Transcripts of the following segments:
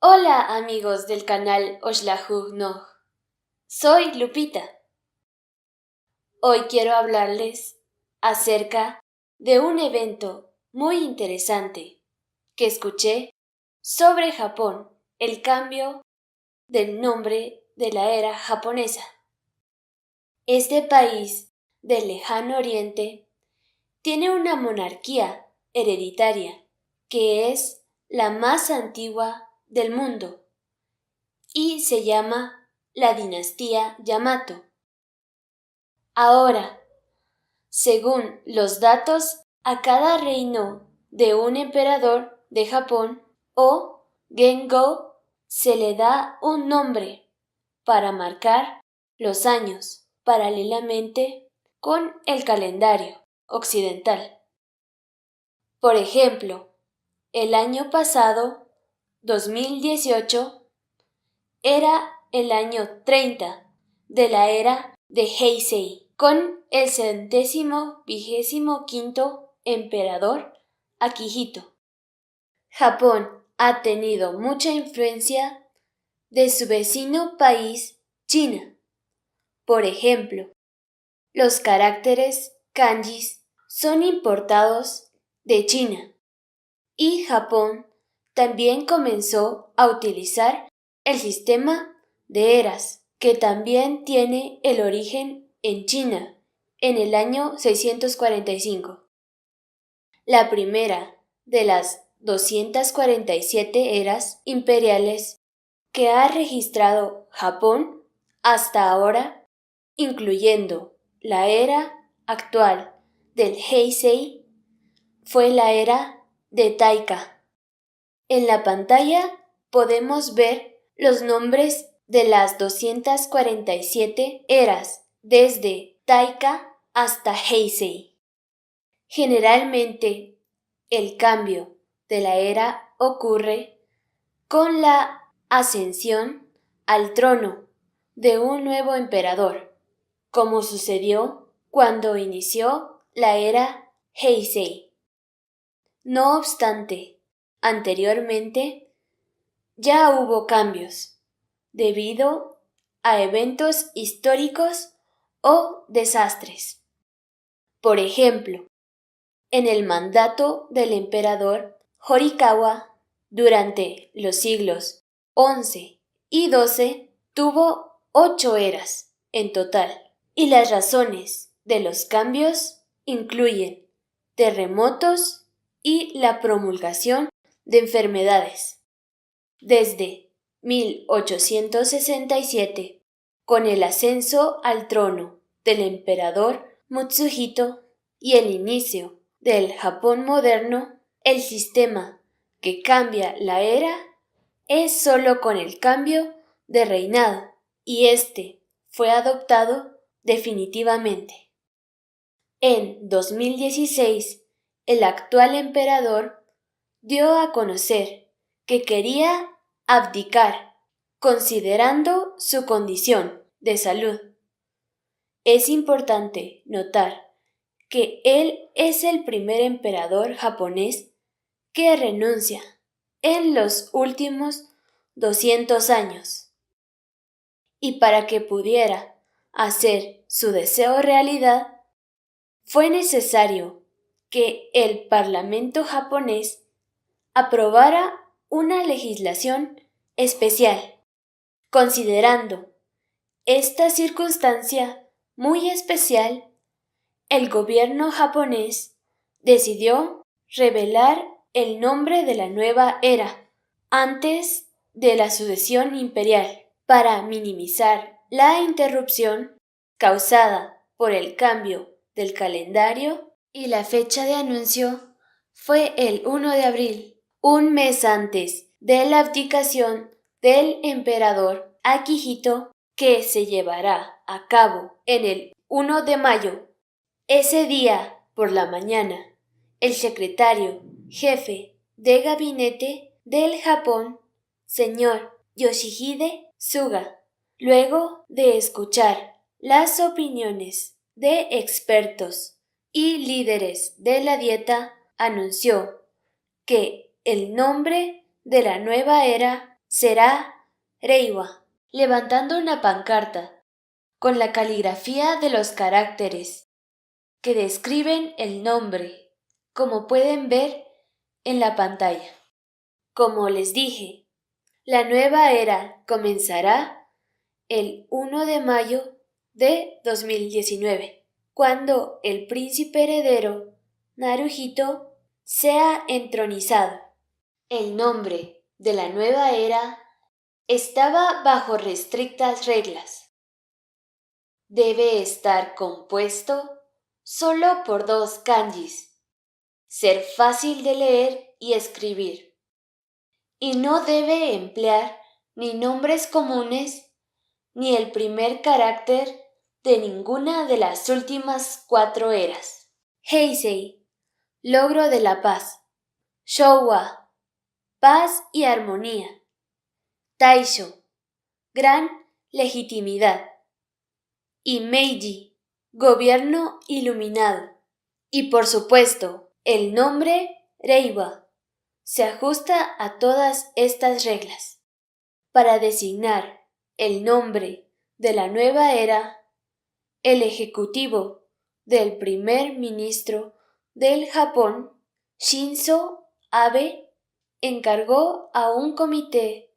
Hola amigos del canal Oshlahu Noh, soy Lupita. Hoy quiero hablarles acerca de un evento muy interesante que escuché sobre Japón, el cambio del nombre de la era japonesa. Este país del lejano oriente tiene una monarquía hereditaria que es la más antigua del mundo y se llama la dinastía Yamato. Ahora, según los datos, a cada reino de un emperador de Japón o Gengo se le da un nombre para marcar los años paralelamente con el calendario occidental. Por ejemplo, el año pasado, 2018, era el año 30 de la era de Heisei, con el 125º emperador Akihito. Japón ha tenido mucha influencia de su vecino país, China. Por ejemplo, los caracteres kanjis son importados de China y Japón también comenzó a utilizar el sistema de eras, que también tiene el origen en China, en el año 645. La primera de las 247 eras imperiales que ha registrado Japón hasta ahora, incluyendo la era actual del Heisei, fue la era de Taika. En la pantalla podemos ver los nombres de las 247 eras, desde Taika hasta Heisei. Generalmente, el cambio de la era ocurre con la ascensión al trono de un nuevo emperador, como sucedió cuando inició la era Heisei. No obstante, anteriormente ya hubo cambios debido a eventos históricos o desastres. Por ejemplo, en el mandato del emperador Horikawa durante los siglos XI y XII tuvo 8 eras en total, y las razones de los cambios incluyen terremotos y la promulgación de enfermedades. Desde 1867, con el ascenso al trono del emperador Mutsuhito y el inicio del Japón moderno, el sistema que cambia la era es solo con el cambio de reinado, y este fue adoptado definitivamente. En 2016, el actual emperador dio a conocer que quería abdicar, considerando su condición de salud. Es importante notar que él es el primer emperador japonés que renuncia en los últimos 200 años. Y para que pudiera hacer su deseo realidad, fue necesario que el Parlamento japonés aprobara una legislación especial. Considerando esta circunstancia muy especial, el gobierno japonés decidió revelar el nombre de la nueva era antes de la sucesión imperial para minimizar la interrupción causada por el cambio del calendario, y la fecha de anuncio fue el 1 de abril, un mes antes de la abdicación del emperador Akihito, que se llevará a cabo en el 1 de mayo. Ese día, por la mañana, el secretario jefe de gabinete del Japón, señor Yoshihide Suga, luego de escuchar las opiniones de expertos y líderes de la dieta, anunció que el nombre de la nueva era será Reiwa, levantando una pancarta con la caligrafía de los caracteres que describen el nombre, como pueden ver en la pantalla. Como les dije, la nueva era comenzará el 1 de mayo de 2019, cuando el príncipe heredero Naruhito sea entronizado. El nombre de la nueva era estaba bajo restrictas reglas. Debe estar compuesto solo por 2 kanjis, ser fácil de leer y escribir, y no debe emplear ni nombres comunes ni el primer carácter de ninguna de las últimas 4 eras. Heisei, logro de la paz. Showa, paz y armonía. Taisho, gran legitimidad. Y Meiji, gobierno iluminado. Y por supuesto, el nombre Reiwa se ajusta a todas estas reglas. Para designar el nombre de la nueva era, el ejecutivo del primer ministro del Japón, Shinzo Abe, encargó a un comité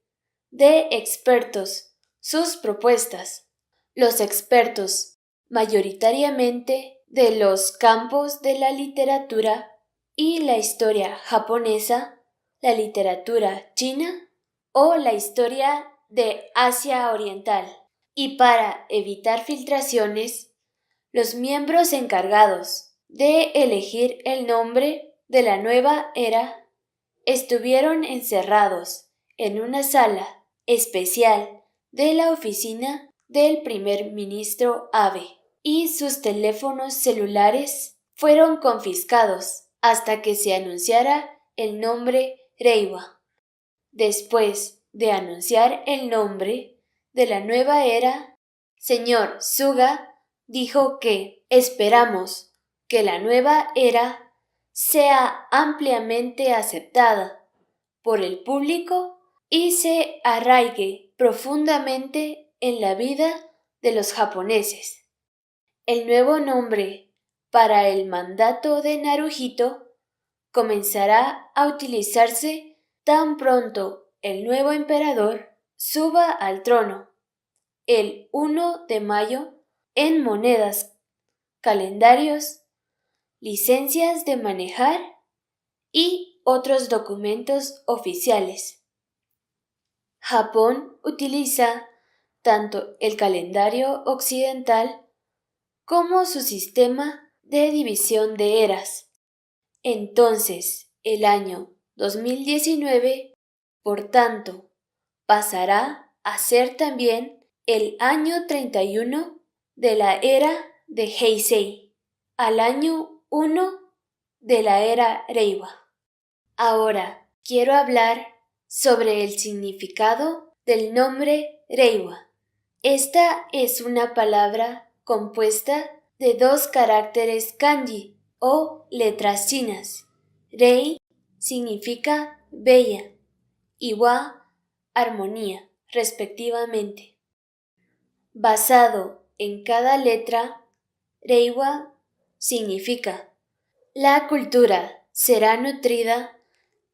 de expertos sus propuestas. Los expertos, mayoritariamente de los campos de la literatura y la historia japonesa, la literatura china o la historia de Asia Oriental. Y para evitar filtraciones, los miembros encargados de elegir el nombre de la nueva era estuvieron encerrados en una sala especial de la oficina del primer ministro Abe, y sus teléfonos celulares fueron confiscados hasta que se anunciara el nombre Reiwa. Después de anunciar el nombre de la nueva era, señor Suga dijo que esperamos que la nueva era sea ampliamente aceptada por el público y se arraigue profundamente en la vida de los japoneses. El nuevo nombre para el mandato de Naruhito comenzará a utilizarse tan pronto el nuevo emperador suba al trono, el 1 de mayo, en monedas, calendarios, licencias de manejar y otros documentos oficiales. Japón utiliza tanto el calendario occidental como su sistema de división de eras. Entonces, el año 2019, por tanto, pasará a ser también el año 31 de la era de Heisei, al año 1 de la era Reiwa. Ahora quiero hablar sobre el significado del nombre Reiwa. Esta es una palabra compuesta de 2 caracteres kanji o letras chinas. Rei significa bella y wa armonía, respectivamente. Basado en cada letra, Reiwa significa la cultura será nutrida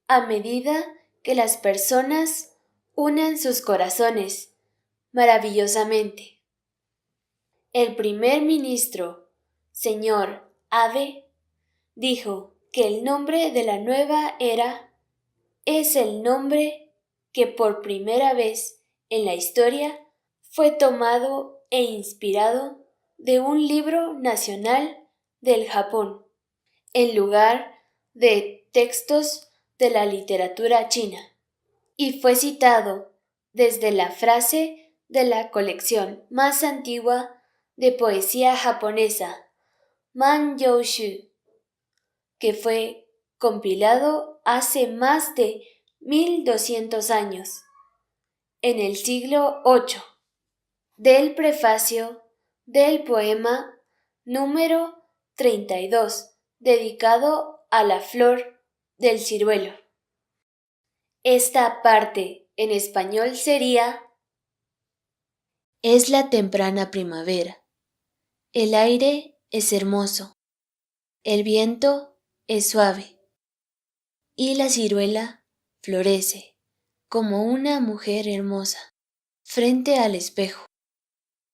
a medida que las personas unan sus corazones maravillosamente. El primer ministro, señor Abe, dijo que el nombre de la nueva era es el nombre que por primera vez en la historia fue tomado e inspirado de un libro nacional del Japón, en lugar de textos de la literatura china, y fue citado desde la frase de la colección más antigua de poesía japonesa, Manjōshū, que fue compilado hace más de 1200 años, en el siglo VIII, del prefacio del poema número 32, dedicado a la flor del ciruelo. Esta parte en español sería: es la temprana primavera. El aire es hermoso. El viento es suave. Y la ciruela florece como una mujer hermosa frente al espejo,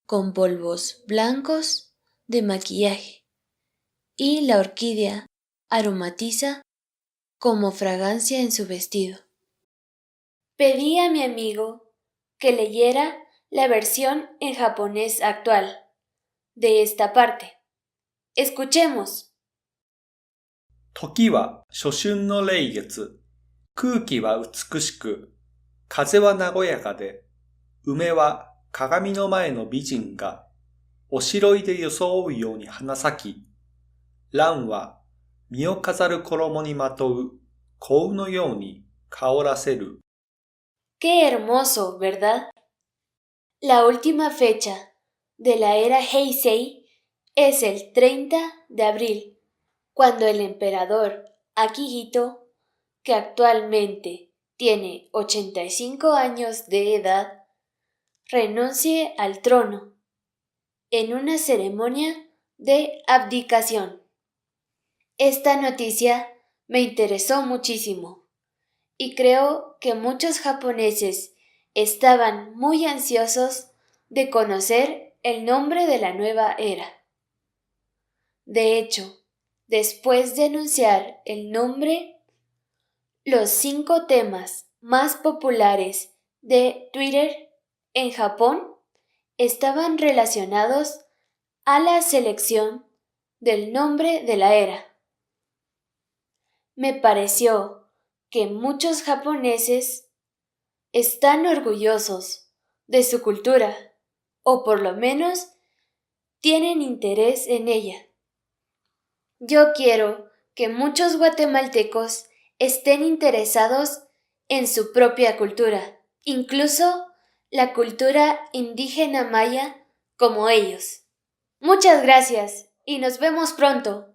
con polvos blancos de maquillaje. Y la orquídea aromatiza como fragancia en su vestido. Pedí a mi amigo que leyera la versión en japonés actual de esta parte. Escuchemos. 時は初春の霊月。空気は美しく、風は和やかで、梅は鏡の前の美人が、おしろいで装うように花咲き、蘭は身を飾る衣にまとう香のように香らせる。Qué hermoso, ¿verdad? La última fecha de la era Heisei es el 30 de abril, cuando el emperador Akihito, que actualmente tiene 85 años de edad, renuncie al trono en una ceremonia de abdicación. Esta noticia me interesó muchísimo y creo que muchos japoneses estaban muy ansiosos de conocer el nombre de la nueva era. De hecho, después de anunciar el nombre, los 5 temas más populares de Twitter en Japón estaban relacionados a la selección del nombre de la era. Me pareció que muchos japoneses están orgullosos de su cultura, o por lo menos tienen interés en ella. Yo quiero que muchos guatemaltecos estén interesados en su propia cultura, incluso la cultura indígena maya como ellos. Muchas gracias y nos vemos pronto.